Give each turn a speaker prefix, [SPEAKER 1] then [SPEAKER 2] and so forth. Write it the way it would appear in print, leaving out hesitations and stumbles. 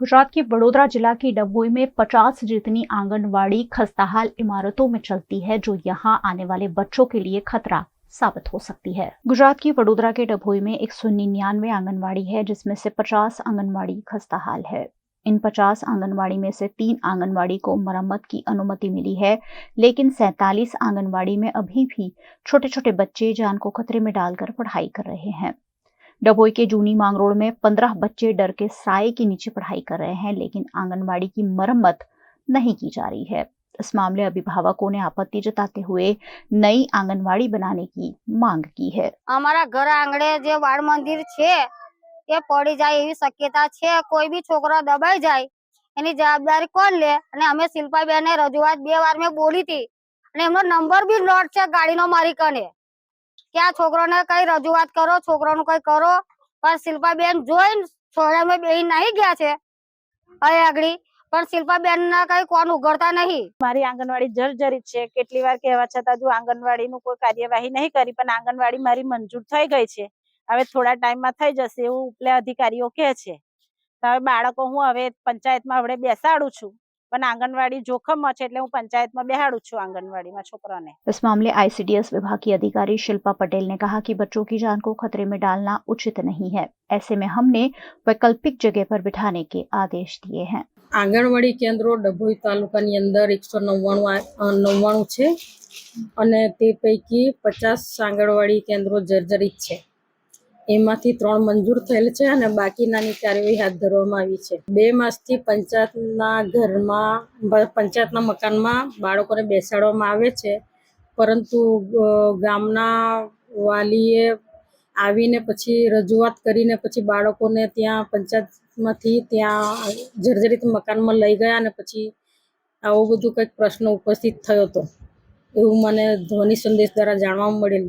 [SPEAKER 1] गुजरात के वडोदरा जिला की डभोई में 50 जितनी आंगनवाड़ी खस्ताहाल इमारतों में चलती है, जो यहां आने वाले बच्चों के लिए खतरा साबित हो सकती है। गुजरात की वडोदरा के डभोई में 199 आंगनवाड़ी है, जिसमें से 50 आंगनवाड़ी खस्ताहाल है। इन 50 आंगनवाड़ी में से 3 आंगनवाड़ी को मरम्मत की अनुमति मिली है, लेकिन 47 आंगनवाड़ी में अभी भी छोटे छोटे बच्चे जान को खतरे में डालकर पढ़ाई कर रहे हैं। डभोई के जूनी मांग रोड में 15 बच्चे डर के साए के नीचे पढ़ाई कर रहे हैं, लेकिन आंगनवाड़ी की मरम्मत नहीं की जा रही है। इस मामले अभिभावकों ने आपत्ति जताते हुए नई आंगनवाड़ी बनाने की मांग की है।
[SPEAKER 2] हमारा घर आंगणे जो बाळ मंदिर छे એ પડી જાય એવી શક્યતા છે। કોઈ બી છોકરો દબાઈ જાય એની જવાબદારી કોણ લે? અને અમે શિલ્પાબેને રજૂઆત 2 વાર મેં બોલી હતી અને એમનો નંબર બી નોટ છે ગાડીનો મારી કને કે આ છોકરોને કઈ રજૂઆત કરો, છોકરાનું કઈ કરો, પણ શિલ્પાબેન જોઈને છોડામાં બેહી નહીં ગયા છે અહીં આગળ, પણ શિલ્પાબેનના કઈ કોણ ઉઘડતા નહીં।
[SPEAKER 3] મારી આંગણવાડી જર્જરિત છે। કેટલી વાર કહેવા છતાં જો આંગણવાડીનું કોઈ કાર્યવાહી નહીં કરી, પણ આંગણવાડી મારી મંજૂર થઈ ગઈ છે, હવે થોડા ટાઈમમાં થઈ જશે એવું ઉપલે અધિકારીઓ કહે છે। તો હવે બાળકો હું હવે પંચાયતમાં હવે બેસાડું છું, પણ आंगनवाड़ी जोखम है એટલે હું પંચાયતમાં બેહાડું છું आंगनवाड़ी છોકરાને।
[SPEAKER 1] इस मामले आईसीडीएस विभाग की अधिकारी शिल्पा पटेल ने कहा कि बच्चों की जान को खतरे में डालना उचित नहीं है। ऐसे में हमने वैकल्पिक जगह पर बिठाने के आदेश दिए हैं।
[SPEAKER 4] आंगणवाड़ी केन्द्रों डभोई तालुकानी अंदर 199 છે અને તે પૈકી 50 आंगणवाड़ी केन्द्रों जर्जरित છે। એમાંથી 3 મંજૂર થયેલ છે અને બાકીનાની કાર્યવાહી હાથ ધરવામાં આવી છે। 2 માસથી પંચાયતના મકાનમાં બાળકોને બેસાડવામાં આવે છે, પરંતુ ગામના વાલીએ આવીને પછી રજૂઆત કરીને પછી બાળકોને ત્યાં પંચાયતમાંથી ત્યાં જર્જરિત મકાનમાં લઈ ગયા અને પછી આવો બધું કંઈક પ્રશ્ન ઉપસ્થિત થયો હતો એવું મને ધ્વનિ સંદેશ દ્વારા જાણવા મળેલ।